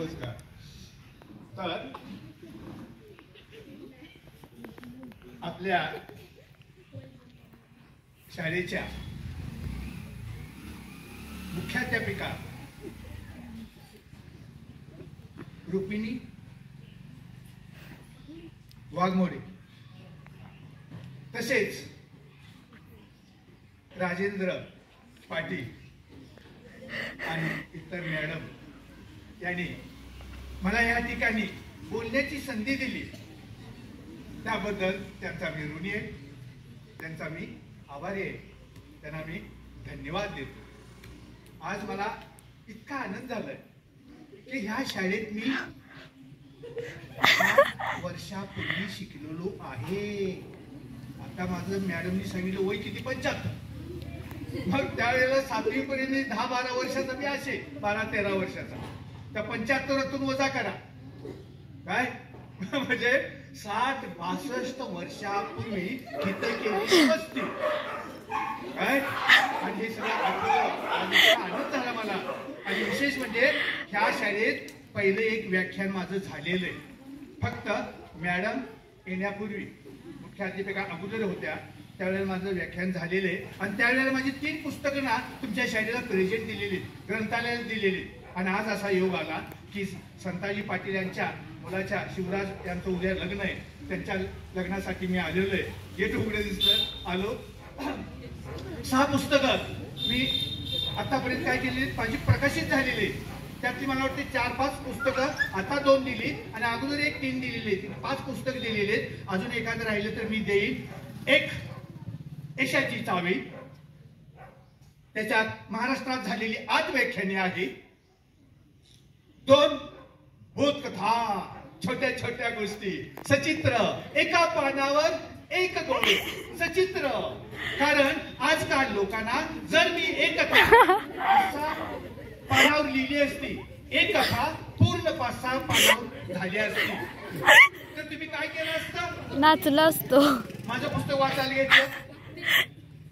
नमस्कार. तर आपल्या शाळेच्या मुख्याध्यापिका रुक्मिणी वाघमोडे तसेच राजेंद्र पाटील आणि इतर मॅडम यांनी मला या ठिकाणी बोलण्याची संधी दिली, त्याबद्दल त्यांचा मी ऋणी आहे, त्यांचा मी आभारी आहे, त्यांना मी धन्यवाद देतो. आज मला इतका आनंद झालाय की ह्या शाळेत मी 8 वर्षापूर्वी शिकलेलो आहे. आता माझं मॅडमनी सांगितलं वय किती, 75. मग त्यावेळेला 7वी पर्यंत 10-12 वर्षाचा मी असे 12-13 वर्षाचा. त्या 75तून वजा करा काय म्हणजे 60-62 वर्षापूर्वी इथं केली मस्ती काय. आणि हे सगळं आनंद झाला मला. आणि विशेष म्हणजे ह्या शाळेत पहिले एक व्याख्यान माझं झालेलं आहे. फक्त मॅडम येण्यापूर्वी मुख्याध्यापिका अगोदर होत्या त्यावेळेला माझं व्याख्यान झालेलं आहे. आणि त्यावेळेला माझी 3 पुस्तकं ना तुमच्या शाळेला प्रेझेंट दिलेली, ग्रंथालयाला दिलेली. आणि आज असा योग आला की संताजी पाटील यांच्या मुलाच्या शिवराज यांचं उद्या लग्न आहे, त्यांच्या लग्नासाठी मी आलेलो आहे. गेट उघडे दिसलं, आलो. 6 पुस्तकं मी आतापर्यंत काय केली माझी प्रकाशित झालेली. त्यातली मला वाटते 4-5 पुस्तकं आता 2 दिली आणि अगोदर 1-3 दिलेली. 5 पुस्तकं दिलेली आहेत. अजून एखादं राहिलं तर मी देईन. एक यशाची चावी, त्याच्यात महाराष्ट्रात झालेली 8 व्याख्याने आहे. 2 भूतकथा, छोट्या छोट्या गोष्टी, सचित्र, एका पानावर एक गोष्ट, सचित्र. कारण आजकाल लोकांना जर मी एक कथा पानावर लिहिली असती, एक कथा पूर्ण 5-6 पानावर झाली असती, तर तुम्ही काय केलं असतं? नाचला असतो. माझं पुस्तक वाचायला घ्यायचं,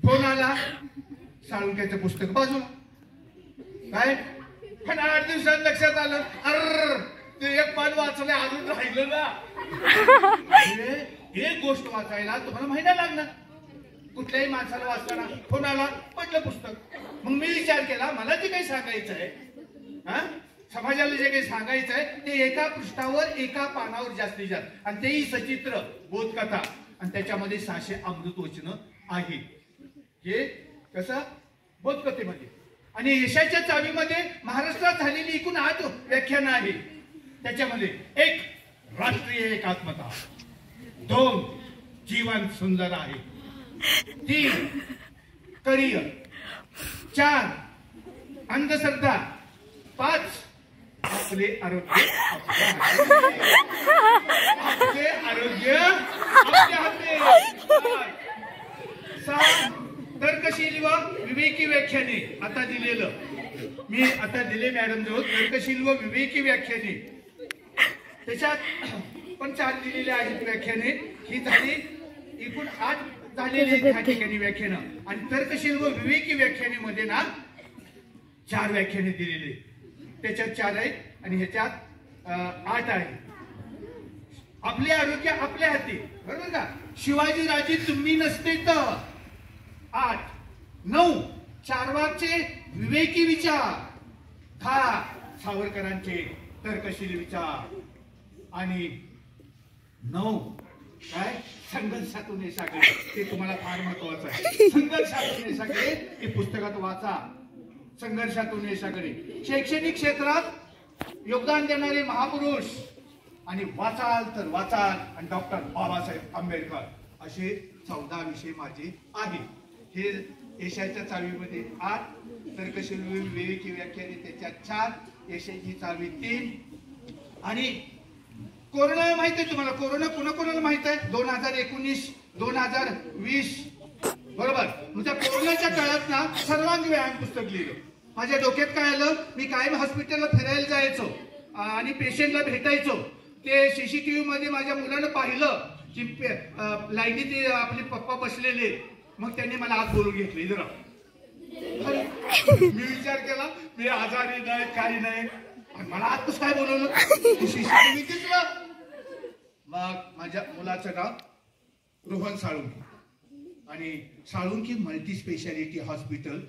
फोन आला, साळुंक्याचं पुस्तक बाजूला काय. पण 8 दिवसात लक्षात आलं, अर ते एक पान वाचलं अजून राहिलं ना. एक गोष्ट वाचायला तुम्हाला महिना लागणार. कुठल्याही माणसाला वाचताना फोन आला, पडलं पुस्तक. मग मी विचार केला मला जे काही सांगायचं आहे, समाजाला जे काही सांगायचं आहे ते एका पृष्ठावर एका पानावर जास्तीत जास्त, आणि तेही सचित्र बोधकथा. आणि त्याच्यामध्ये 600 अमृतवचनं आहेत. हे कसं बोधकथेमध्ये. आणि यशाच्या चावीमध्ये महाराष्ट्रात झालेली एकूण 8 व्याख्यानं आहेत. त्याच्यामध्ये 1 राष्ट्रीय एकात्मता, 2 जीवन सुंदर आहे, 3 करिअर, 4 अंधश्रद्धा, 5 आपले आरोग्य, आपले आरोग्य आपल्या हाती, 6 तर्कशील व विवेकी व्याख्याने. आता दिलेलं मी आता दिले मॅडम जवळ तर्कशील व विवेकी व्याख्याने. त्याच्यात पण 4 दिलेले आहेत व्याख्याने. ही झाली एकूण 8 झालेली ह्या ठिकाणी व्याख्यानं. आणि तर्कशील व विवेकी व्याख्यानेमध्ये ना 4 व्याख्याने दिलेले. त्याच्यात 4 आहेत आणि ह्याच्यात 8 आहे. आपले आरोग्य आपल्या हाती, बरोबर का. शिवाजी राजे तुम्ही नसते तर 8. 9 चारवाकचे विवेकी विचार, 10 सावरकरांचे तर्कशील विचार, आणि 9 काय संघर्षातून यशाकडे. ते तुम्हाला फार महत्वाचं आहे. संघर्षातून यशाकडे हे पुस्तकात वाचा. संघर्षातून यशाकडे. शैक्षणिक क्षेत्रात योगदान देणारे महापुरुष, आणि वाचाल तर वाचाल, आणि डॉक्टर बाबासाहेब आंबेडकर, असे 14 विषय माझे आहेत. हे यशाच्या चावीमध्ये 8, तर्कशील विवेकी व्याख्याने त्याच्यात 4, यशाची चावी 3. आणि कोरोना माहित आहे तुम्हाला. कोरोना कोणाकोणाला माहित आहे? 2019, 2020, बरोबर. मग त्या कोरोनाच्या काळात ना सर्वांग व्यायाम पुस्तक लिहिलं. माझ्या डोक्यात काय आलं, मी कायम हॉस्पिटलला फिरायला जायचो आणि पेशंटला भेटायचो. ते सीसीटीव्ही मध्ये माझ्या मुलानं पाहिलं की लाईनीत आपले पप्पा बसलेले. मग त्यांनी मला आत बोलून घेतले जरा. मी विचार केला मी आजारी नाही, काही नाही, आणि मला आज कसं काय बोलवलं? CCTV दिसलं. मग माझ्या मुलाचं नाव रोहन साळुंके आणि Salunke multi speciality hospital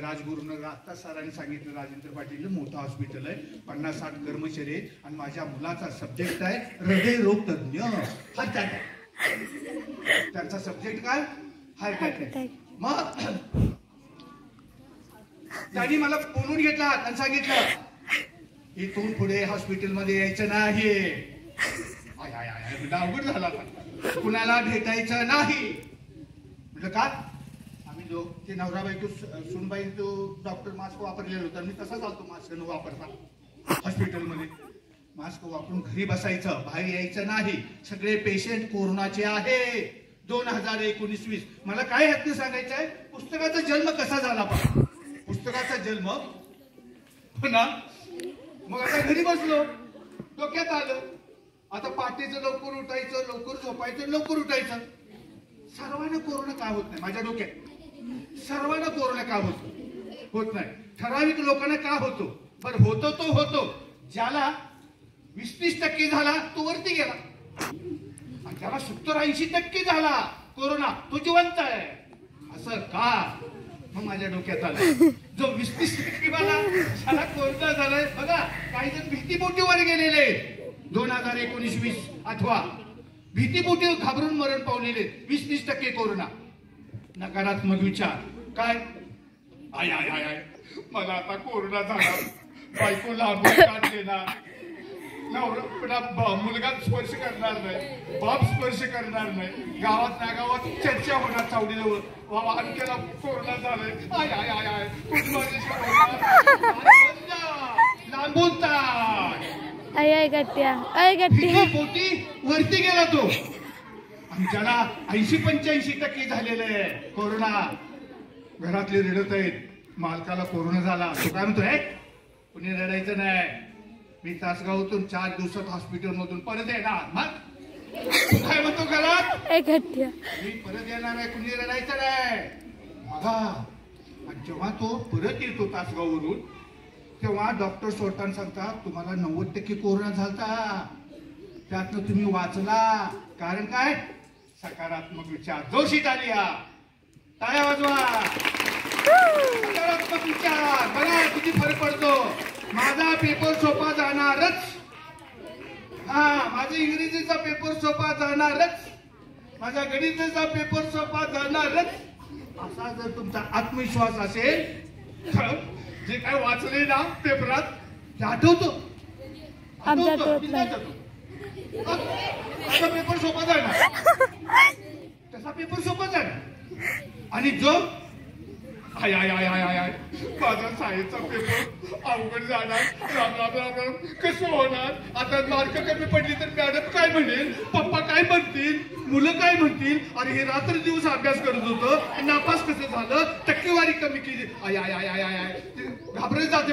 Rajgurunagar. आता सरांनी सांगितलं राजेंद्र पाटील मोठं हॉस्पिटल आहे, 50-60 कर्मचारी आहेत आणि माझ्या मुलाचा सब्जेक्ट आहे हृदयरोग तज्ञ. Heart attack. त्यांचा सब्जेक्ट काय? Heart attack. मग त्यांनी मला बोलून घेतला आणि सांगितलं इथून पुढे हॉस्पिटलमध्ये यायचं नाही. अवघड झाला, कुणाला भेटायचं नाही. म्हटलं का? आम्ही जो ते नवरा बायको सुनबाई तो डॉक्टर मास्क वापरलेला होता, मी तसा चालतो मास्क न वापरता हॉस्पिटलमध्ये. मास्क वापरून घरी बसायचं, बाहेर यायचं नाही. सगळे पेशंट कोरोनाचे आहे. 2019-20. मला काय ह्यातनं सांगायचं आहे, पुस्तकाचा जन्म कसा झाला पण पुस्तकाचा जन्म ना. मग आता घरी बसलो, डोक्यात आलं आता पहाटेचं लवकर उठायचं, लवकर झोपायचं, लवकर उठायचं. सर्वांना कोरोना का होत नाही? माझ्या डोक्यात सर्वांना कोरोना का होत नाही? ठराविक लोकांना का होतो? बरं होतो तो होतो, ज्याला 20-30% झाला तो वरती गेला आणि ज्याला 70-80% झाला कोरोना तो जिवंत आहे. असं का? मग माझ्या डोक्यात आलं जो 20-30% वाला त्याला कोरोना झालाय बघा. काही जण भीतीपोटीवर गेलेले 2019-20 अथवा भीतीपोटी घाबरून मरण पावलेले 20-30% कोरोना. नकारात्मक विचार काय? आय आय आय आय मला आता कोरोना झाला, बायको लांबून काढ देणार, नवरा मुलगा स्पर्श करणार नाही, बाप स्पर्श करणार नाही, गावात ना गावात चर्चा होणार चावडीजवळ आणखीला कोरोना झालाय. आय आय आय आय लांबून पोटी वरती गेला तो. आणि ज्याला 80-85% झालेलं आहे कोरोना. घरातले रडत आहेत, मालकाला कोरोना झाला. तो काय म्हणतोय, कुणी रडायचं नाही, मी तासगावातून 4 दिवसात हॉस्पिटल मधून परत येणार. मग काय म्हणतो घरात, मी परत येणार आहे, कुणी रडायचं नाही. बघा जेव्हा तो परत येतो तासगाववरून तेव्हा डॉक्टर स्वतः सांगतात तुम्हाला 90% कोरोना झालता, त्यातनं तुम्ही वाचला. कारण काय? सकारात्मक विचार. जोशीत आली हा टाळ्या वाजवा. सकारात्मक विचार. बघा किती फरक पडतो. माझा पेपर सोपा जाणारच. माझा इंग्रजीचा पेपर सोपा जाणारच, माझा गणिताचा पेपर सोपा जाणारच. असा जर तुमचा आत्मविश्वास असेल तर जे काय वाचले ना पेपरात ते आठवतो. पेपर सोपा जाणार, तसा पेपर सोपा जाणार. आणि जो I I I I I माझा सायन्सचा पेपर अवघड जाणार, राम राम राम राम कसं होणार. आता मार्क कमी पडली तर मॅडम काय म्हणेल, पप्पा काय म्हणतील, मुलं काय म्हणतील. अरे हे रात्र दिवस अभ्यास करत होतं, नापास कसं झालं, टक्केवारी कमी केली. I I I I I I घाबरत जाते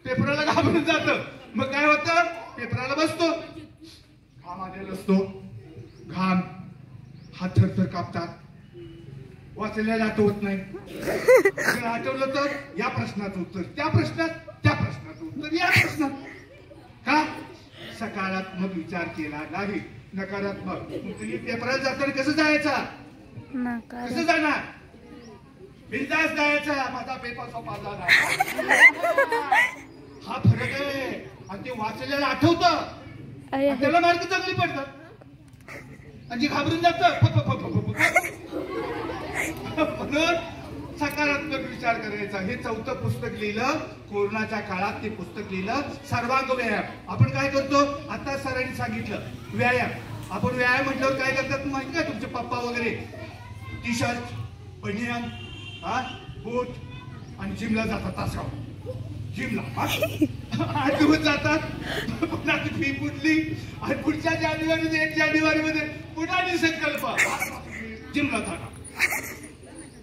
पेपराला घाबरत जातं. मग काय होतं, पेपराला बसतो, घाम आलेला असतो, घाम हात थरथर कापतात, वाचलेला आठवत नाही. आठवलं तर या प्रश्नाचं उत्तर त्या प्रश्नात, त्या प्रश्नाचं उत्तर या प्रश्नात. का? सकारात्मक विचार केला नाही, नकारात्मक. तुम्ही पेपराला जाताना कसं जायचा, कसं जाणार, बिनधास्त जायचा. माझा पेपर सोपा जाणार. हा फरक आहे. आणि ते वाचलेलं आठवतं, त्याला मार्क चांगली पडतात आणि जे घाबरून जातं म्हणून सकारात्मक विचार करायचा. हे 4थं पुस्तक लिहिलं कोरोनाच्या काळात. ते पुस्तक लिहिलं सर्वांग व्यायाम. आपण काय करतो, आता सरांनी सांगितलं व्यायाम. आपण व्यायाम म्हटल्यावर काय करतात माहिती का, तुमचे पप्पा वगैरे टी शर्ट, बनियान, बूट आणि जिमला जातात. तासगाव जिमला 8 दिवस जातात. पुन्हा फी बुडली आणि पुढच्या जानेवारी 1 जानेवारीमध्ये पुन्हा संकल्प जिमला जाणार.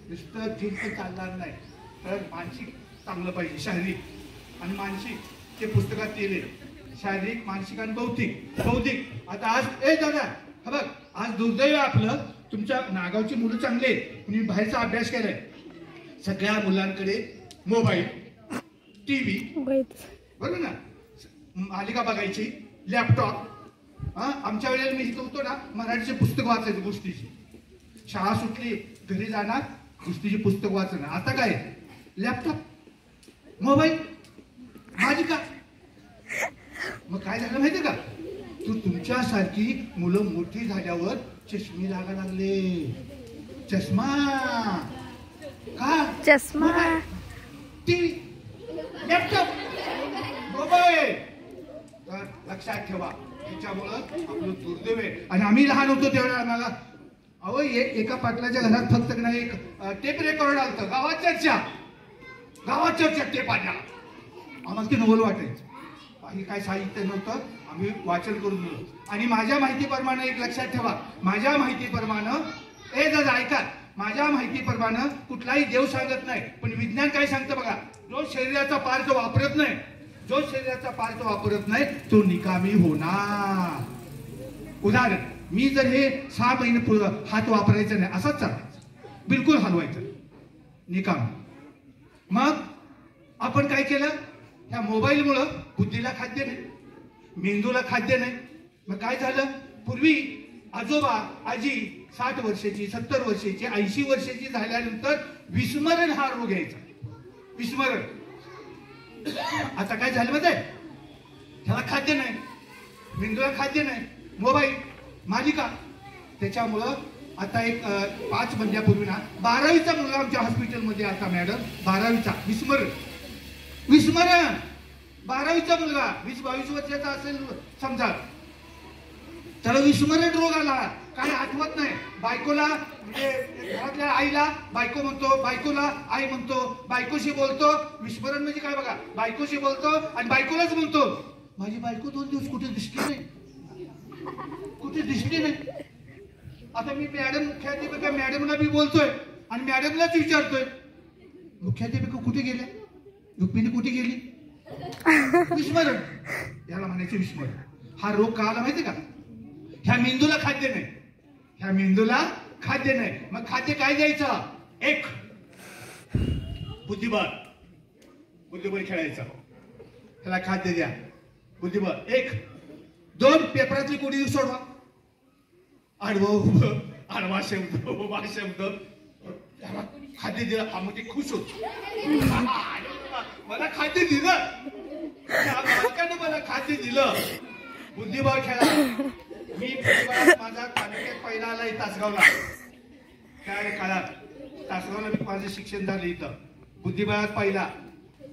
नुसतं जिम तर चालणार नाही, तर मानसिक चांगलं पाहिजे, शारीरिक आणि मानसिक. ते पुस्तकात केले शारीरिक, मानसिक आणि बौद्धिक. आता आज दादा हा बघ, आज दुर्दैव आपलं, तुमच्या नागावची मुलं चांगले, तुम्ही बाहेरचा अभ्यास केलाय. सगळ्या मुलांकडे मोबाईल, टीव्ही, बरोबर ना. मालिका बघायची, लॅपटॉप. आमच्या वेळेला मी इथं होतो ना, मराठीचे पुस्तक वाचायचे गोष्टीची. शाळा सुटली घरी जाणार, गोष्टीची पुस्तक वाचणार. आता काय लॅपटॉप, मोबाईल, मालिका. मग काय झालं माहितीये का, तुमच्यासारखी मुलं मोठी झाल्यावर चष्मे लागायला लागले. चष्मा का, चष्मा, टीव्ही, लॅपटॉप, मोबाईल. तर लक्षात ठेवा, त्याच्यामुळं आपलं दुर्दैव आहे. आणि आम्ही लहान होतो त्यावेळेला आम्हाला अहो एका पाटलाच्या घरात फक्त नाही एक टेप रेकॉर्ड आलतं. गावात चर्चा टेप आल्या. आम्हाला ते नवल वाटायचं. काही काय साहित्य नव्हतं, आम्ही वाचन करून दिलं. आणि माझ्या माहितीप्रमाणे एक लक्षात ठेवा, माझ्या माहितीप्रमाणे ऐका, माझ्या माहितीप्रमाणे कुठलाही देव सांगत नाही, पण विज्ञान काय सांगतं बघा. जो शरीराचा पार्ट वापरत नाही, तो निकामी होणार. उदाहरण, मी जर हे 6 महिने हात वापरायचा नाही, असाच चालायचा, बिलकुल हलवायचं, निकामी. मग आपण काय केलं, ह्या मोबाईलमुळं बुद्धीला खाद्य नाही, मेंदूला खाद्य नाही. मग काय झालं, पूर्वी आजोबा आजी 60 वर्षाची, 70 वर्षाची, 80 वर्षाची झाल्यानंतर विस्मरण हा रोग यायचा. विस्मरण. आता काय झालं माहिती आहे, ह्याला खाद्य नाही, मेंदूला खाद्य नाही, मोबाईल, मालिका. त्याच्यामुळं आता एक 5 महिन्यापूर्वी ना 12वीचा मुलगा आमच्या हॉस्पिटलमध्ये आता मॅडम, 12वीचा. विस्मरण 12वीचा मुलगा 20-22 वर्षाचा असेल समजा, त्याला विस्मरण रोग आला. काय आठवत नाही. बायकोला म्हणजे घरातल्या आईला बायको म्हणतो, बायकोला आई म्हणतो, बायकोशी बोलतो. विस्मरण म्हणजे काय बघा, बायकोशी बोलतो आणि बायकोलाच म्हणतो, माझी बायको 2 दिवस कुठे दिसली नाही. आता मी मुख्याध्यापिका मॅडमला मी बोलतोय आणि मॅडमलाच विचारतोय, मुख्याध्यापिका कुठे गेल्या, रुक्मिणी कुठे गेली. विस्मरण, याला म्हणायचे विस्मरण. हा रोग का आला माहिती का, ह्या मेंदूला खाद्य नाही. मग खाद्य काय द्यायचं, एक बुद्धिबळ खेळायचा, त्याला खाद्य द्या, बुद्धिबळ. 1, 2 पेपरातली कोडी सोडवा, आडवा शब्द, उभा शब्द, त्याला खाद्य दिलं. मग ते खुश होत, मला खाद्य दिलं, मला खाद्य दिलं. बुद्धिबळ खेळा. मी माझा तालुक्यात पहिला आला तासगावला, त्या काळात तासगावला मी माझं शिक्षण झालं इथं, बुद्धिबळात पहिला.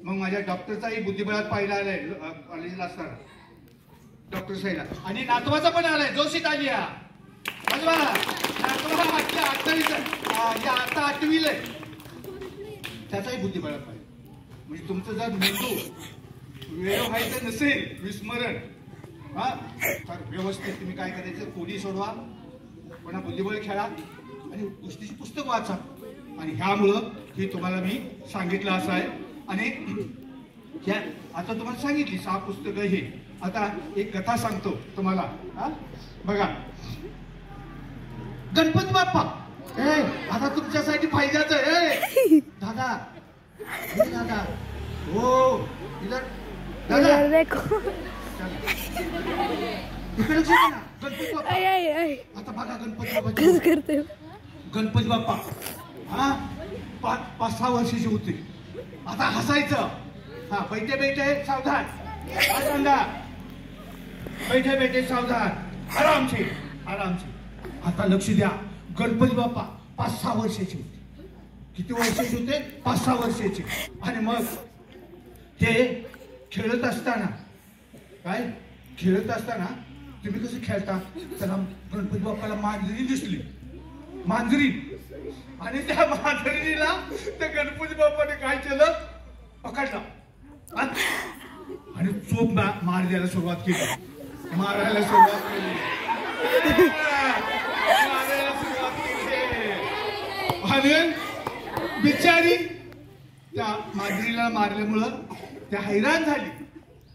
मग माझ्या डॉक्टरचाही बुद्धिबळात पहिला आलाय कॉलेजला असताना, डॉक्टर साहेबला. आणि नातवाचा पण आलाय, जोशीत आली. नातवा आता 8वीला आहे, त्याचाही बुद्धिबळात पाहिजे. म्हणजे तुमचं जर मेंदू वेळ व्हायचं नसेल, विस्मरण, तर व्यवस्थित तुम्ही काय करायचं, कोडी सोडवा, पुन्हा बुद्धिबळ खेळा आणि गोष्टीची पुस्तक वाचा. आणि ह्यामुळं हे तुम्हाला मी सांगितलं असं आहे. आणि आता तुम्हाला सांगितली 6 पुस्तकं. हे आता एक कथा सांगतो तुम्हाला. बघा, गणपती बाप्पा आता तुमच्यासाठी फायद्याचं आहे. दादा हो, दादा गणपती बाप्पा. आता बघा गणपती बाप्पा 5-6 वर्षाची होते. आता हसायचं, बैठे सावधान, बैठे सावधान, आरामचे. आता लक्ष द्या, गणपती बाप्पा 5-6 वर्षाचे होते. किती वर्षाचे होते, 5-6 वर्षाचे. आणि मग ते खेळत असताना तुम्ही कसं खेळता, त्याला गणपती बाप्पाला मांजरी दिसली, आणि त्या मांजरीला त्या गणपती बाप्पाने काय केलं, पकडला आणि चोप मारायला सुरुवात केली. आणि बिचारी त्या मांजरीला मारल्यामुळं त्या हैराण झाली.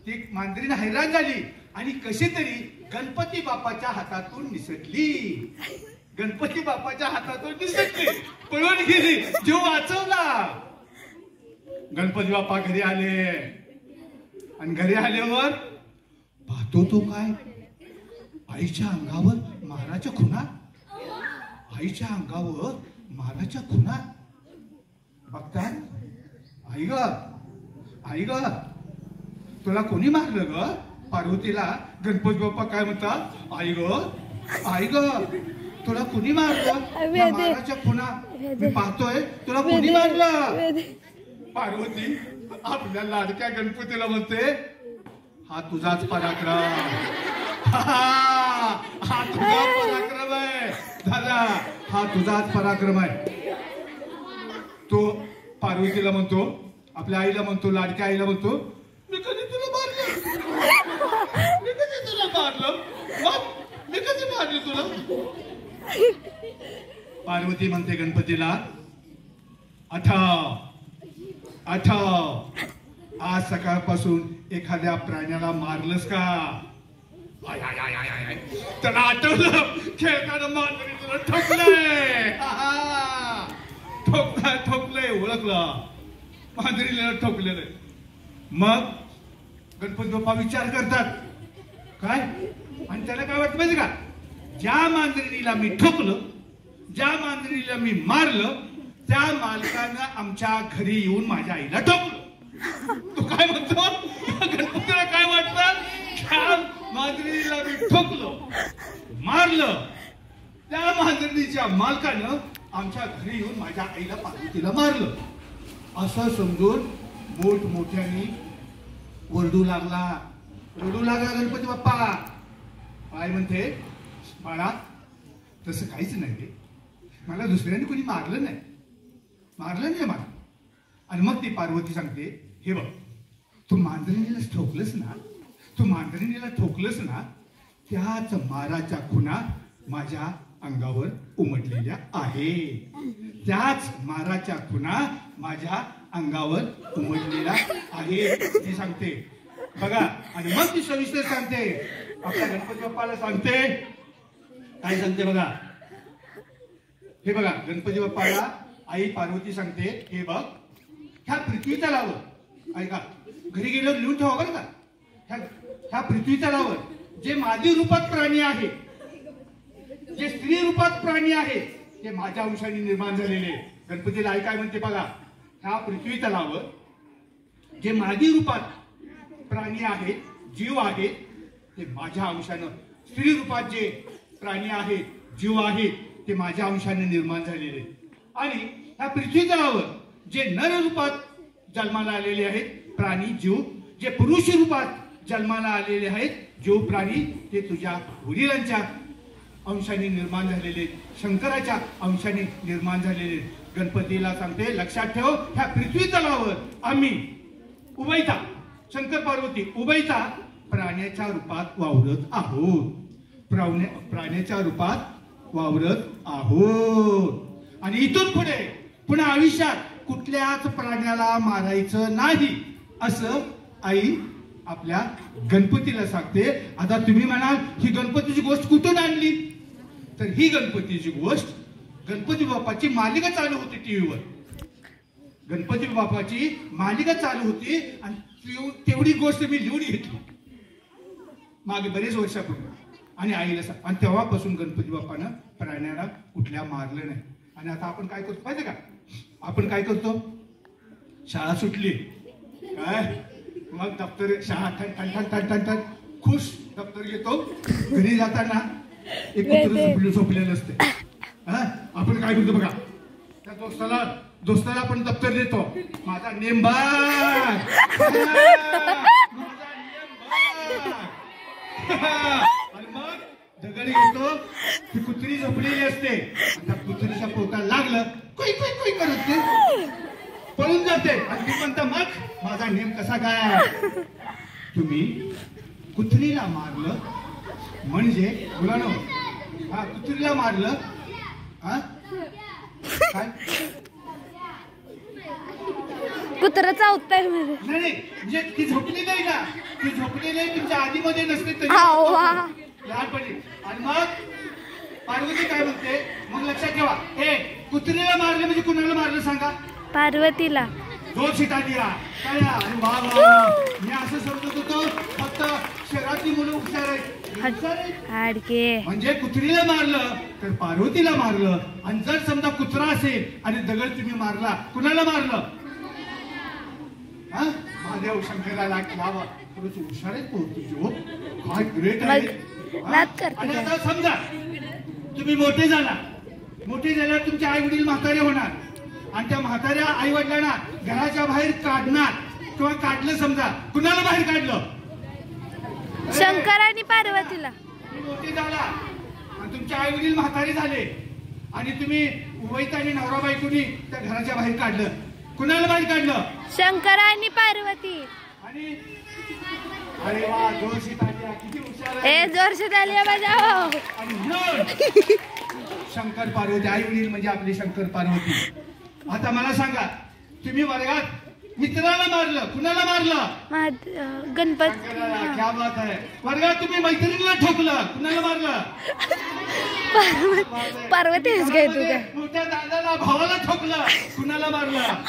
ती मांजरीने हैराण झाली आणि कशी तरी गणपती बाप्पाच्या हातातून निसटली. पळून गेली, जीव वाचवला. गणपती बाप्पा घरी आले. आणि घरी आल्यावर पाहतो तो काय, आईच्या अंगावर माराच्या खुणा, आईच्या अंगावर माराच्या खुणा. बघतात, आई ग, आई ग, तुला कोणी मारलं ग? पार्वतीला गणपती बाप्पा काय म्हणतात, आई ग, आई ग, तुला कोणी मारलं? माराच्या खुणा मी पाहतोय, तुला कोणी मारलं? पार्वती आपल्या लाडक्या गणपतीला म्हणते, हा तुझाच पराक्रम, हा तुझा पराक्रम आहे दादा, हा तुझाच पराक्रम आहे. तो पार्वतीला म्हणतो, आपल्या आईला म्हणतो, लाडक्या आईला म्हणतो, मी कधी तुला मारलं? मी कधी तुला मारलं? मी कधी मारलं तुला? पार्वती म्हणते गणपतीला, आठव, आज सकाळपासून एखाद्या प्राण्याला मारलंस का? I I I I I, त्याला आठवलं, खेळताना मांजरी तुला ठोकलंय, ठोकलंय, ओळखलं, मांजरीला ठोकलेलं. मग गणपती बाप्पा विचार करतात काय, आणि त्याला काय वाटतं माहिती का, ज्या मांजरीला मी ठोकलं, ज्या मांजरीला मी मारलं, त्या मालकानं आमच्या घरी येऊन माझ्या आईला ठोकलं. तो काय म्हणतो, गणपतीला काय वाटतं, त्या मांजरीला मी ठोकलं, मारलं, त्या मांजरीच्या मालकानं आमच्या घरी येऊन माझ्या आईला पार्वतीला मारलं, असं समजून मोठमोठ्याने ओरडू लागला गणपती बाप्पा. काय म्हणते, बाळा तसं काहीच नाही, मला दुसऱ्याने कोणी मारलं नाही मला. आणि मग ती पार्वती सांगते, हे बघ, तू मांजरीला ठोकलंस ना, त्याच माराच्या खुणा माझ्या अंगावर उमटलेल्या आहे, त्याच माराच्या खुणा माझ्या अंगावर उमटलेल्या आहे, ती सांगते बघा. आणि मग ती सविस्तर सांगते, आपल्या गणपती बाप्पाला सांगते, काय सांगते बघा, हे बघा, गणपती बाप्पाला आई पार्वती सांगते, हे बघ, ह्या पृथ्वी तलावर, ऐका, घरी गेल्यावर लिहून ठेवा बरं का, ह्या पृथ्वी तलावर जे मादी रूपात प्राणी आहे, जे स्त्री रूपात प्राणी आहे, ते माझ्या अंशाने निर्माण झालेले. गणपतीला आई काय म्हणते बघा, ह्या पृथ्वी तलावर जे मादी रूपात प्राणी आहेत, जीव आहेत, ते माझ्या अंशानं, स्त्री रूपात जे प्राणी आहेत, जीव आहेत, ते माझ्या अंशाने निर्माण झालेले. आणि ह्या पृथ्वी तलावर जे नर रूपात जन्माला आलेले आहेत प्राणी, जीव, जे पुरुष रूपात जन्माला आलेले आहेत जीव, प्राणी, ते तुझ्या वडिलांच्या अंशाने निर्माण झालेले, शंकराच्या अंशाने निर्माण झालेले. गणपतीला सांगते, लक्षात ठेव, ह्या पृथ्वी तलावर आम्ही उभयता, शंकर पार्वती उभयता प्राण्याच्या रूपात वावरत आहोत, प्राण्याच्या रूपात वावरत आहोत. आणि इथून पुढे पुन्हा आयुष्यात कुठल्याच प्राण्याला मारायचं नाही, असं आई आपल्या गणपतीला सांगते. आता तुम्ही म्हणाल, ही गणपतीची गोष्ट कुठून आणली? तर ही गणपतीची गोष्ट, गणपती बाप्पाची मालिका चालू होती टीव्हीवर, गणपती बाप्पाची मालिका चालू होती, आणि तेवढी गोष्ट मी लिहून घेतली मागे बरेच वर्षापूर्वी, आणि आईला सांग, आणि तेव्हापासून गणपती बाप्पानं प्राण्याला कुठल्या मारलं नाही. आणि आता आपण काय करतो माहिती का, आपण काय करतो, शाळा सुटली काय, मग दप्तर, शाळा ठण खुश दप्तर घेतो, घरी जाताना एक कुत्र झोपलेलं असते, आपण काय करतो बघा, त्या दोस्ताला आपण दप्तर देतो, माझा नेम बाग, आणि मग दगड घेतो, ती कुत्री झोपलेली असते, त्या कुत्रीच्या पोटाला लागलं, कोई कोई कोई करत ते पळून जाते, आणि ती म्हणता, मग माझा नेम कसा काय? तुम्ही कुत्रीला मारलं म्हणजे, मुलांनो, हा कुत्रीला मारलं, हा काय कुत्र्याचा उत्तर नाही, म्हणजे ती झोपली नाही का, ती झोपली नाही, तुमच्या आधीमध्ये नसते तरी लहानपणी. आणि मग पार्वती काय म्हणते, मग लक्षात ठेवा, हे कुत्रीला मारलं म्हणजे कुणाला मारलं सांगा? पार्वतीला. जोर शिटा दिया, काय, अरे वा वा, मी असं समजतो हाडके म्हणजे कुत्रीला मारलं तर पार्वतीला मारलं, आणि जर समजा कुत्रा असेल आणि दगड तुम्ही मारला, कुणाला मारलं? महादेव शंकराला लावा. हुशार आहे तुझी, काय ग्रेट आहे. आणि आता समजा तुम्ही मोठे झाल्यावर तुमचे आई वडील म्हातारे होणार, आणि त्या म्हाताऱ्या आई वडिलांना घराच्या बाहेर काढणार किंवा काढलं. समजा कुणाला बाहेर काढलं? शंकर आणि पार्वतीला. मोठे झाला आणि तुमचे आई वडील म्हातारे झाले आणि तुम्ही उभईत आणि नवरा बायकोनी त्या घराच्या बाहेर काढलं. कुणाला बाहेर काढलं? शंकर आणि पार्वती. आणि अरे वा, जोरशीत आली, किती हुशार आहे. जोरशीत आली माझ्या. शंकर पार्वती, आई वडील म्हणजे आपले शंकर पार्वती. आता मला सांगा, तुम्ही वर्गात मित्राला मारलं, कुणाला मारलं? गणपती. क्या बात आहे. वर्गात तुम्ही मैत्रिणीला ठोकलं, कुणाला मारलं? पार्वतीच काय तुझ्या. मोठ्या दादाला भावाला ठोकलं, कुणाला मारलं?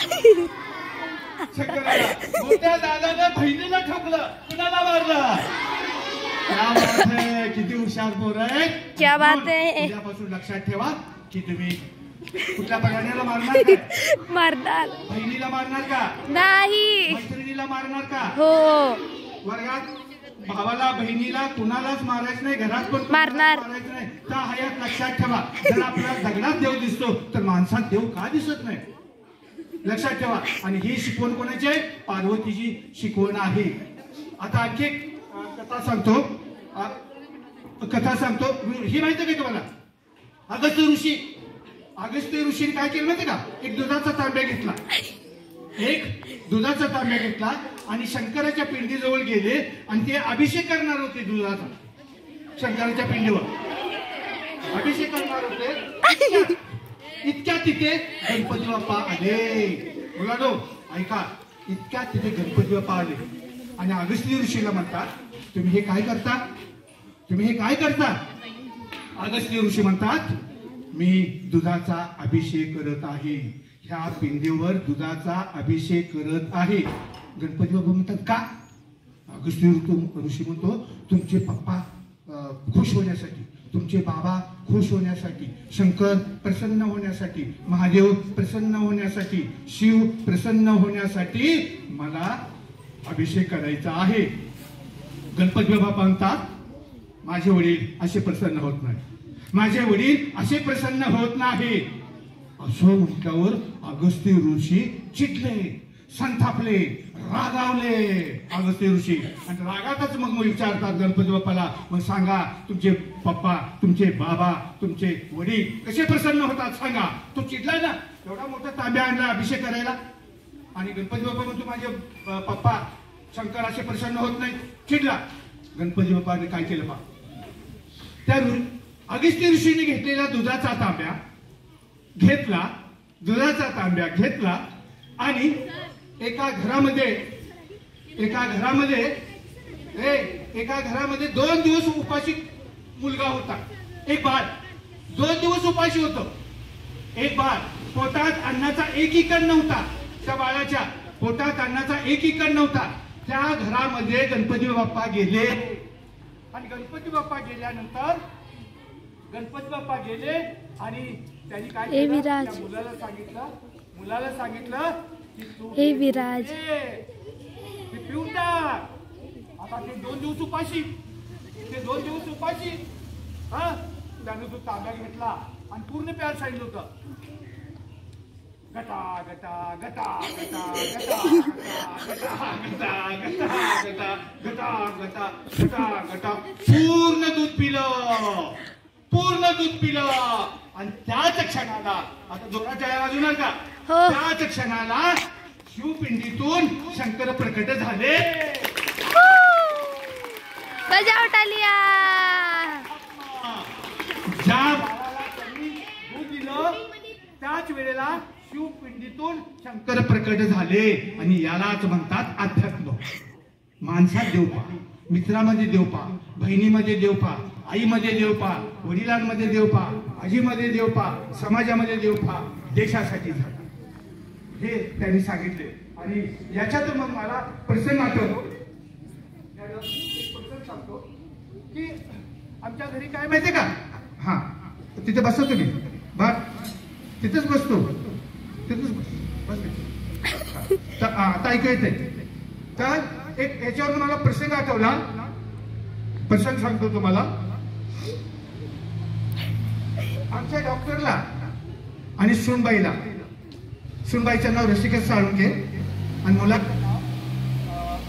शंकराला. मोठ्या दादाला बहिणीला ठोकलं, कुणाला मारलं? क्या बात आहे, किती हुशार पोर आहे. क्या बात आहे. उद्यापासून लक्षात ठेवा की तुम्ही कुठल्या प्राण्याला मारणार? मारणार. बहिणीला मारणार का? नाही. मैत्रिणीला मारणार का? हो. वर्गात भावाला बहिणीला कुणालाच मारायचं नाही, घरात पण मारणार मारायचं नाही. त्या हयात लक्षात ठेवा. जर आपल्याला दगडात देव दिसतो तर माणसात देव का दिसत नाही? लक्षात ठेवा. आणि ही शिकवण कोणाची आहे? पार्वतीची शिकवण आहे. आता आणखी एक कथा सांगतो. ही माहिती आहे का तुम्हाला? अगस्त्य ऋषीने काय केलं माहिती का? एक दुधाचा तांब्या घेतला आणि शंकराच्या पिंडीजवळ गेले आणि ते अभिषेक करणार होते. दुधाचा शंकराच्या पिंडीवर अभिषेक करणार होते. इतक्या तिथे गणपती बाप्पा आले. मुलांनो ऐका, इतक्या तिथे गणपती बाप्पा आले आणि अगस्त्य ऋषीला म्हणतात, तुम्ही हे काय करता? अगस्त्य ऋषी म्हणतात, मी दुधाचा अभिषेक करत आहे. ह्या पिंडीवर दुधाचा अभिषेक करत आहे. गणपती बाप्पा म्हणतात, का? अगस्त्य ऋषी म्हणतो, तुमचे पप्पा खुश होण्यासाठी, तुमचे बाबा खुश होण्यासाठी, शंकर प्रसन्न होण्यासाठी, महादेव प्रसन्न होण्यासाठी, शिव प्रसन्न होण्यासाठी मला अभिषेक करायचा आहे. गणपती बाप्पा म्हणतात, माझे वडील असे प्रसन्न होत नाही. असं म्हटल्यावर अगस्त्य ऋषी चिडले, संतापले, रागावले अगस्त्य ऋषी. आणि रागातच मग विचारतात गणपती बाप्पाला, मग सांगा तुमचे पप्पा, तुमचे बाबा, तुमचे वडील कसे प्रसन्न होतात सांगा. तो चिडलाय ना, एवढा मोठा तांब्या आणला अभिषेक करायला. आणि गणपती बाप्पा म्हणतो, माझे पप्पा शंकर असे प्रसन्न होत नाही. चिडला. गणपती बाप्पाने काय केलं पहा, त्या अगस्त्य ऋषीने घेतलेला दुधाचा तांब्या घेतला आणि एका घरामध्ये 2 दिवस उपाशी मुलगा होता. एक बाळ 2 दिवस उपाशी होतं. एक बाळ, पोटात अन्नाचा एक कण नव्हता. त्या बाळाच्या पोटात अन्नाचा एक कण नव्हता. त्या घरामध्ये गणपती बाप्पा गेले आणि गणपती बाप्पा गेले आणि त्यांनी काय केलं, त्या मुलाला सांगितलं की तू हे विराज पिऊन टाक. आता ते 2 दिवस उपाशी त्यानं तो तांब्या घेतला आणि पूर्ण प्यार सांगितलं होतं. गटा गटा गटा गटा गटा गटा गटा गटा गटा गटा गटा गटा पूर्ण दूध पिलं. आणि त्याच क्षणाला, आता जोराच्या वाजवणार का? त्याच क्षणाला शिवपिंडीतून शंकर प्रकट झाले. ज्या बाळाला त्यांनी दूध दिलं त्याच वेळेला शिवपिंडीतून शंकर प्रकट झाले. आणि यालाच म्हणतात अध्यात्म. माणसात देव पहा, मित्रामध्ये देव पहा, बहिणीमध्ये देव पहा, आईमध्ये देव पहा, वडिलांमध्ये देव पहा, आजीमध्ये देव पहा, समाजामध्ये देव पहा, देशासाठी झाला. हे त्यांनी सांगितले. आणि याच्यातून मग मला प्रसंग आठवतो. एक प्रसंग सांगतो. की आमच्या घरी काय माहितीये का, हा तिथे बसतो तुम्ही बर, तिथेच बसतो, तिथेच बस तिथे. आता ऐकू येते. तर एक याच्यावर मला प्रसंग आठवला, प्रसंग सांगतो तुम्हाला. आमच्या डॉक्टरला आणि सुनबाईला, सुनबाईचं नाव रसिका साळुंके आणि मुलाचं नाव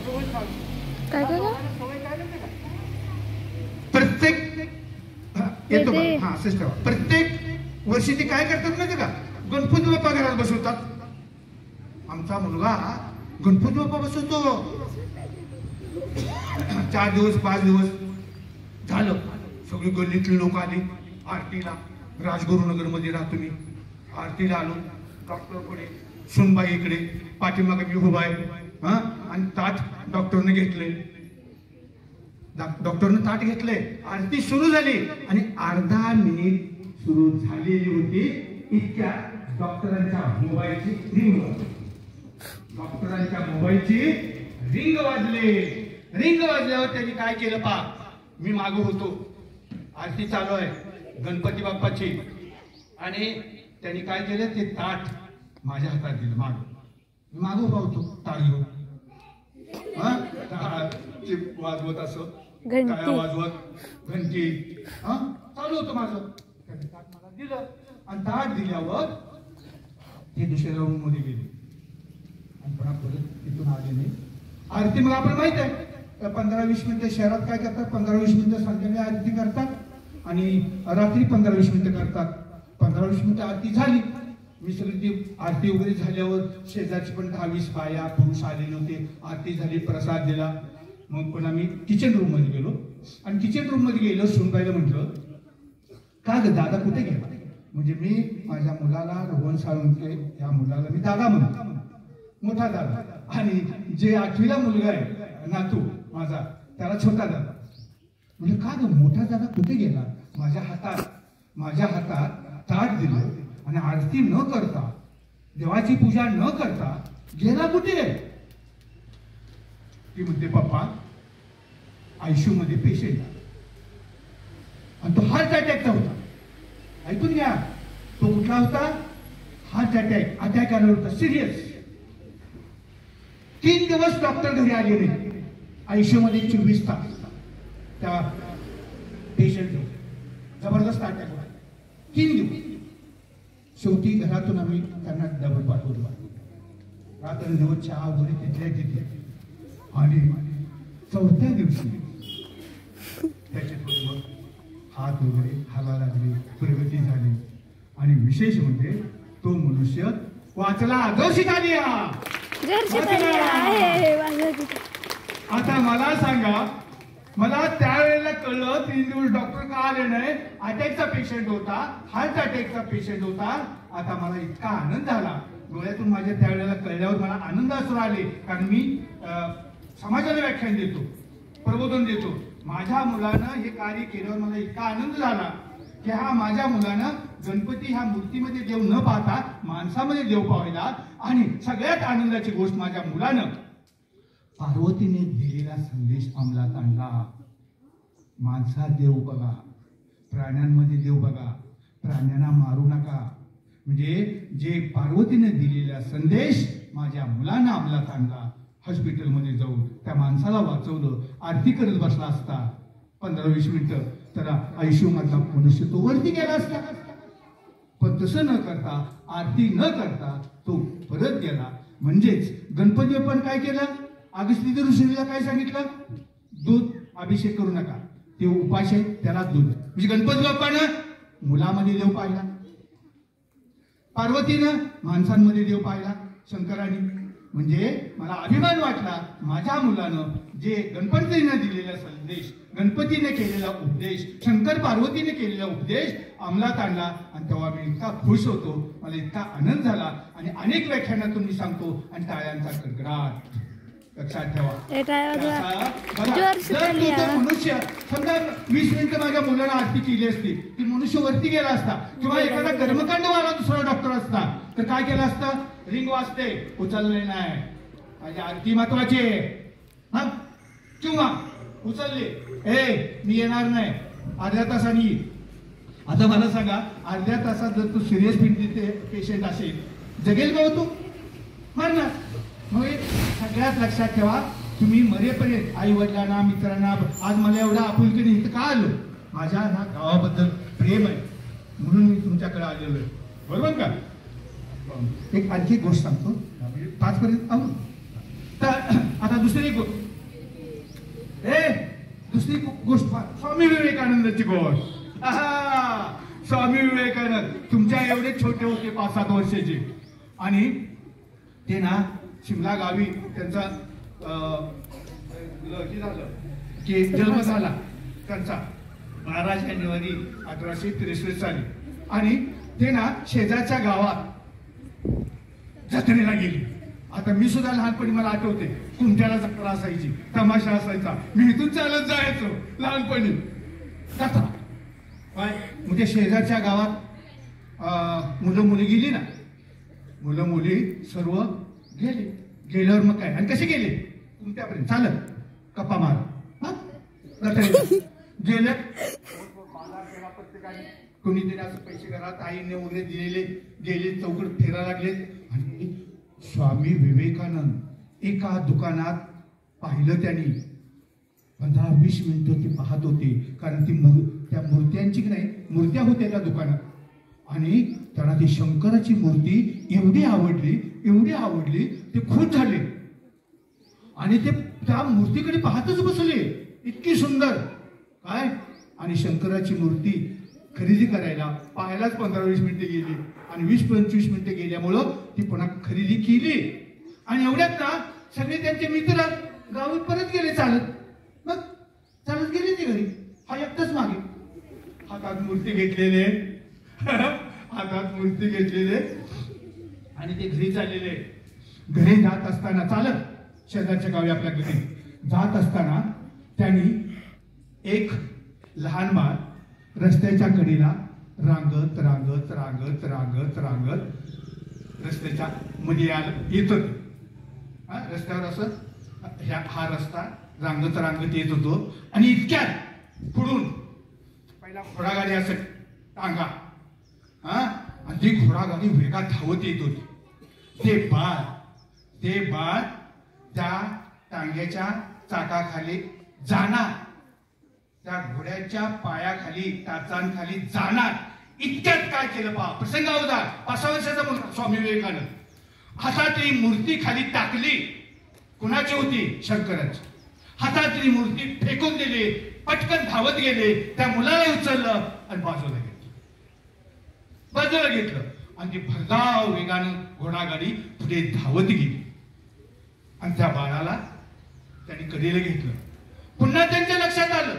रोहन साळुंके. काय काय सवय काय माहिती का? प्रत्येक येतो का? हा सिस्टर, प्रत्येक वर्षी ते काय करतात माहिती का, गणपती बाप्पा घरात बसवतात. आमचा मुलगा गणपती बाप्पा बसवतो. 4 दिवस 5 दिवस झालं, सगळी गल्लीतली लोक आली आरतीला. राजगुरुनगर मध्ये राहतो मी. आरतीला आलो, डॉक्टर पुढे, सुनबाई इकडे, पाठीमागे मी उभा आहे. हा, आणि ताट डॉक्टरने घेतले, डॉक्टरने ताट घेतले. आरती सुरू झाली आणि अर्धा मिनिट सुरू झालेली होती, इतक्या डॉक्टरांच्या मोबाईलची रिंग वाजली. डॉक्टरांच्या मोबाईलची रिंग वाजले. रिंग वाजल्यावर त्यांनी काय केलं पा, मी मागं होतो, आरती चालू आहे गणपती बाप्पाची, आणि त्यांनी काय केलं, ते ताट माझ्या हातात दिलं. मागं उभा होतो ताट घेऊन, वाजवत असं, टाळ्या वाजवत, घंटी चालू होतं माझं. त्यांनी ताट मला दिलं आणि ताट दिल्यावर ते दुसऱ्या राऊंड मध्ये गेले आणि पुन्हा परत तिथून आले नाही. आरती मग आपण माहित आहे 15-20 मिनिटं शहरात काय करतात, 15-20 मिनिटं संध्याकाळी आरती करतात आणि रात्री 15-20 मिनिटं करतात. 15-20 मिनिटं आरती झाली, मी सगळी ती आरती वगैरे झाल्यावर शेजारची पण 10-20 बाया पुरुष आलेले होते. आरती झाली, प्रसाद दिला. मग पुन्हा मी किचन रूम मध्ये गेलो आणि किचन रूम मध्ये गेलो. सुनबाईला म्हटलं, का ग दादा कुठे गेला? म्हणजे मी माझ्या मुलाला, रोहन साळुंके या मुलाला मी दादा म्हणतो, मोठा दादा, आणि जे 8वीला मुलगा आहे नातू माझा, त्याला छोटा दादा. म्हणजे का ग मोठा दादा कुठे गेला? माझ्या हातात ताट दिलं आणि आरती न करता, देवाची पूजा न करता गेला कुठे? ती म्हणते, पप्पा आयसीयू मध्ये पेशंट आणि तो हार्ट अटॅकचा होता. ऐकून घ्या, तो कुठला होता? हार्ट अटॅक आला होता, सिरियस. 3 दिवस डॉक्टर घरी आले नाही, आयसीयू मध्ये 24 तास त्या पेशंट जबरदस्त अटॅक होता. 3 दिवस. शेवटी घरातून आम्ही त्यांना डबल पाठवलं, रात्र दिवस चहा वगैरे तिथल्या तिथे. आणि 4थ्या दिवशी त्याचे थोडं हात वगैरे हाला लागले, प्रगती झाली. आणि विशेष म्हणजे तो मनुष्य वाचला, आदर्शित आली. आता मला सांगा, मला त्यावेळेला कळलं 3 दिवस डॉक्टर का आले नाही, अटॅकचा पेशंट होता, हार्ट अटॅकचा पेशंट होता. आता मला इतका आनंद झाला, डोळ्यातून माझ्या त्यावेळेला कळल्यावर मला आनंद असू आले. कारण मी समाजाला व्याख्यान देतो, प्रबोधन देतो. माझ्या मुलानं हे कार्य केल्यावर मला इतका आनंद झाला की हा माझ्या मुलानं गणपती ह्या मूर्तीमध्ये देव न पाहता माणसामध्ये देव पाहायला. आणि सगळ्यात आनंदाची गोष्ट, माझ्या मुलानं पार्वतीने दिलेला संदेश अंमलात आणला. माणसात देव बघा, प्राण्यांमध्ये देव बघा, प्राण्यांना मारू नका. म्हणजे जे पार्वतीने दिलेला संदेश माझ्या मुलांना अंमलात आणला. हॉस्पिटलमध्ये जाऊन त्या माणसाला वाचवलं. आरती करत बसला असता 15-20 मिनिटं, तर आयसीयू मधला मनुष्य तो वरती गेला असता. पण तसं न करता, आरती न करता तो परत गेला. म्हणजेच गणपती बाप्पाने काय केलं? अगस्त्य ऋषीला काय सांगितलं? दूध अभिषेक करू नका, ते उपाश आहे, त्याला दूध. म्हणजे गणपती बाप्पानं मुलामध्ये देव पाहिला, पार्वतीनं माणसांमध्ये देव पाहिला, शंकराने. म्हणजे मला अभिमान वाटला, माझ्या मुलानं जे गणपतीने दिलेला संदेश, गणपतीने केलेला उपदेश, शंकर पार्वतीने केलेला उपदेश अंमलात आणला. आणि तेव्हा मी इतका खुश होतो, मला इतका आनंद झाला. आणि अनेक व्याख्यानातून मी सांगतो, आणि टाळ्यांचा कडकडाट लक्षात ठेवा. मनुष्य समजा 20 मिनिटं माझ्या मुलाला आरती केली असती, ती मनुष्य वरती गेला असता, किंवा एखादा कर्मकांडवाला दुसरा डॉक्टर असता, तर काय केलं असतं? रिंग वाजते, उचलले नाही, माझी आरती महत्वाची आहे. किंवा उचलले. ए मी येणार नाही, अर्ध्या तासाने ये. आता मला सांगा, अर्ध्या तासात जर तू सिरियस पेशंट असेल, जगेल का हो तू? मरणार. मग सगळ्यात लक्षात ठेवा, तुम्ही मरेपर्यंत आई वडिलांना, मित्रांना, आज मला एवढा आपुलकीने इथं का आलो, माझ्या ह्या गावाबद्दल प्रेम आहे म्हणून मी तुमच्याकडे आलेलो आहे, बरोबर का? एक आणखी एक गोष्ट सांगतो, 5 पर्यंत आहो. तर आता दुसरी गोष्ट, दुसरी गोष्ट, स्वामी विवेकानंदाची गोष्ट. स्वामी विवेकानंद तुमच्या एवढे छोटे होते, 5-7 वर्षाचे, आणि ते ना शिमला गावी त्यांचा झालं की जन्म झाला त्यांचा 12 जानेवारी 1863 साली. आणि ते ना शेजारच्या गावात जत्रेला गेली. आता मी सुद्धा लहानपणी मला आठवते, कुमट्याला जत्रा असायची, तमाशा असायचा, मी इथून चालत जायचो लहानपणी. जत्रा काय म्हणजे शेजारच्या गावात मुलं मुली गेली ना, मुलं मुली सर्व गेले. गेल्यावर मग काय, आणि कसे गेले? कुमट्यापर्यंत चालत, गप्पा मार गेले. प्रत्येकाने कोणी तरी असं पैसे घरात आईने वगैरे दिलेले, गेले चौकड फिरायला लागले. आणि स्वामी विवेकानंद एका दुकानात पाहिलं त्यांनी. 15-20 मिनिटं ते पाहत होते, कारण ती त्या मूर्त्यांची नाही, मूर्त्या होत्या त्या दुकानात. आणि त्यांना ती शंकराची मूर्ती एवढी आवडली, ते खुश झाले आणि ते त्या मूर्तीकडे पाहतच बसले. इतकी सुंदर काय. आणि शंकराची मूर्ती खरेदी करायला पाहायलाच 15-20 मिनिटे गेली, आणि 20-25 मिनिटे गेल्यामुळं ती पुन्हा खरेदी केली. आणि एवढ्यात ना सगळे त्यांचे मित्र गावी परत गेले चालत. मग चालत गेले ते घरी, हा एकटाच मागे, हातात मूर्ती घेतलेले आणि ते घरी चाललेले. घरी जात असताना, चालत शेजारच्या गावी आपल्या घरी जात असताना, त्यांनी एक लहान बाळ रस्त्याच्या कडेला रांगत रस्त्याच्या मध्ये येत होते. रस्त्यावर असं हा रस्ता रांगत येत होतो. आणि इतक्यात पुढून पहिला घोडागाडी असं टांगा, आणि ती घोडागाडी वेगात धावत येत होती. ते बाळ त्या टांग्याच्या चाकाखाली जाणार, त्या घोड्याच्या पायाखाली, टाचांखाली जाणार. इतक्यात काय केलं पहा, प्रसंग होता. 5 वर्षाचा मुलगा स्वामी विवेकानंद हातातली मूर्ती खाली टाकली. कुणाची होती? शंकराची. हातातली मूर्ती फेकून दिली, पटकन धावत गेले, त्या मुलाला उचललं आणि बाजूला घेतलं. आणि ती भरधाव वेगानं घोडागाडी पुढे धावत गेली. आणि त्या बाळाला त्यांनी कडेला घेतलं. पुन्हा त्यांच्या लक्षात आलं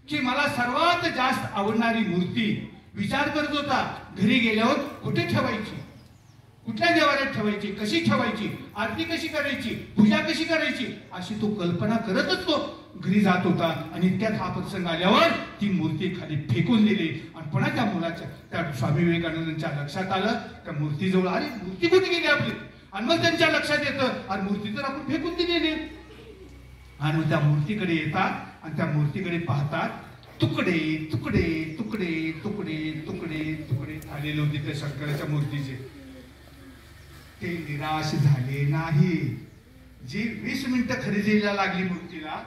की मला सर्वात जास्त आवडणारी मूर्ती, विचार करत होता घरी गेल्यावर कुठे ठेवायची, कुठल्या देवाऱ्यात ठेवायची, कशी ठेवायची, आरती कशी करायची, पूजा कशी करायची, अशी तो कल्पना करतच तो घरी जात होता. आणि त्यात हा प्रसंग आल्यावर ती मूर्ती खाली फेकून दिली. आणि पुन्हा त्या मुलाच्या, त्या स्वामी विवेकानंदांच्या लक्षात आलं, त्या मूर्तीजवळ, अरे मूर्ती कुठे गेली आपली. आणि मग त्यांच्या लक्षात येतं, अरे मूर्ती तर आपण फेकून दिलेली. आणि मग त्या मूर्तीकडे येतात आणि त्या मूर्तीकडे पाहतात, तुकडे तुकडे तुकडे तुकडे तुकडे तुकडे झालेले होते त्या शंकराच्या मूर्तीचे. ते निराश झाले नाही. जी 20 मिनिटं खरेदीला लागली मूर्तीला,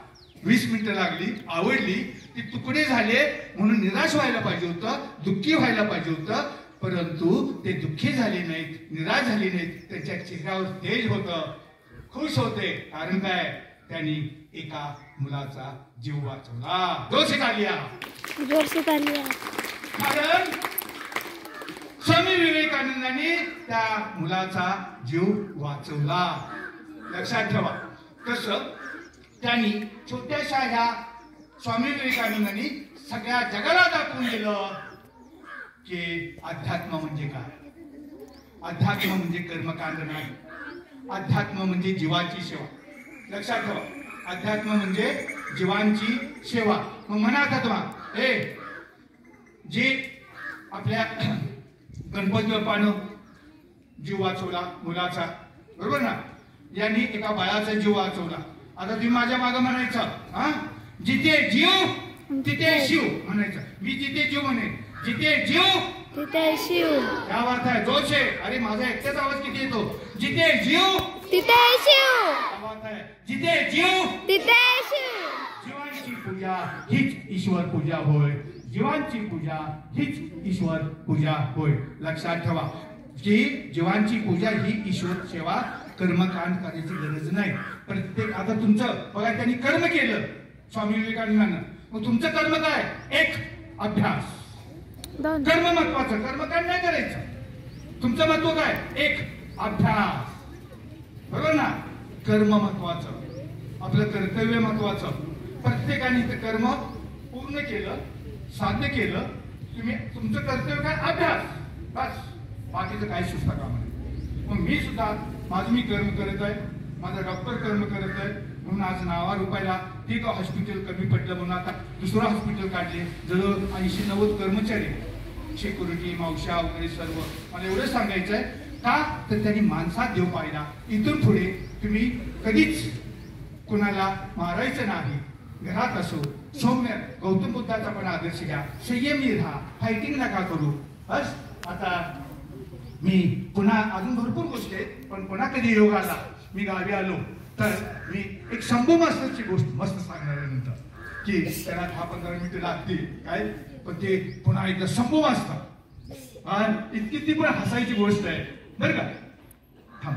20 मिनिटं लागली, आवडली, ती तुकडे झाले म्हणून निराश व्हायला पाहिजे होतं, दुःखी व्हायला पाहिजे होतं. परंतु ते दुःखी झाले नाहीत, निराश झाले नाहीत. त्यांच्या चेहऱ्यावर तेज होतं, खुश होते. कारण काय? त्यांनी एका मुलाचा जीव वाचवला. जोर से तालिया. कारण स्वामी विवेकानंदांनी त्या मुलाचा जीव वाचवला. लक्षात ठेवा. कसं त्यांनी छोट्याशा ह्या स्वामी विवेकानंदांनी सगळ्या जगाला दाखवून दिलं की अध्यात्म म्हणजे काय. अध्यात्म म्हणजे कर्मकांड नाही, अध्यात्म म्हणजे जीवाची सेवा. लक्षात ठेवा, अध्यात्म म्हणजे जीवांची सेवा. मग म्हणा तत्वा, जे आपल्या गणपती बाप्पानं जीव वाचवला मुलाचा, बरोबर ना, यांनी एका बाळाचा जीव वाचवला. आता तुम्ही माझ्या मागे म्हणायचं, जिथे जीव तिथे शिव म्हणायचं. मी जिथे जीव म्हणेन, जिथे जीव तिथे शिव. काय अर्थ आहे? जोश आहे. अरे माझा एकटाच आवाज किती येतो? जिथे जीव तिथे शिव. काय अर्थ आहे? जिथे जीव तिथे शिव. जीवांची पूजा हीच ईश्वर पूजा होय. जीवांची पूजा हीच ईश्वर पूजा होय. लक्षात ठेवा की जीवांची पूजा ही ईश्वर सेवा कर्मकांड करायची गरज नाही. प्रत्येक आता तुमचं बघा त्यांनी कर्म केलं स्वामी विवेकानंदांना. मग तुमचं कर्म काय? एक अभ्यास. दोन. कर्म महत्वाचं, कर्मकांड नाही करायचं. तुमचं महत्व काय? एक अभ्यास. बरोबर ना? कर्म महत्वाचं, आपलं कर्तव्य महत्वाचं. प्रत्येकाने ते कर्म पूर्ण केलं, साध्य केलं. तुम्ही तुमचं कर्तव्य काय? अभ्यास. बस, बाकीचं काही सुचता कामा नाही. मग मी सुद्धा माझं मी कर्म करत आहे, माझा डॉक्टर कर्म करत आहे. म्हणून आज नावा रुपयाला ते हॉस्पिटल कमी पडलं म्हणून आता दुसरं हॉस्पिटल काढले. जवळ 80-90 कर्मचारी, सिक्युरिटी, मावशा वगैरे सर्व. मला एवढं सांगायचं आहे का, तर त्यांनी माणसात देव पाहिला. इथून पुढे तुम्ही कधीच कुणाला मारायचं नाही. घरात असो सौम्य गौतम बुद्धाचा पण आदर्श घ्या. संयमी राहा, फायटिंग नका करू. बस. आता मी पुन्हा अजून भरपूर गोष्टी आहेत, पण पुन्हा कधी योग आला, मी गावी आलो तर मी एक शंभू मास्तरची गोष्ट मस्त सांगणार आहे नंतर, की त्याला 10-15 मिनिटं लागतील काय, पण ते पुन्हा एकदा शंभू मास्तर इतकी ती पण हसायची गोष्ट आहे बरं का. थांब.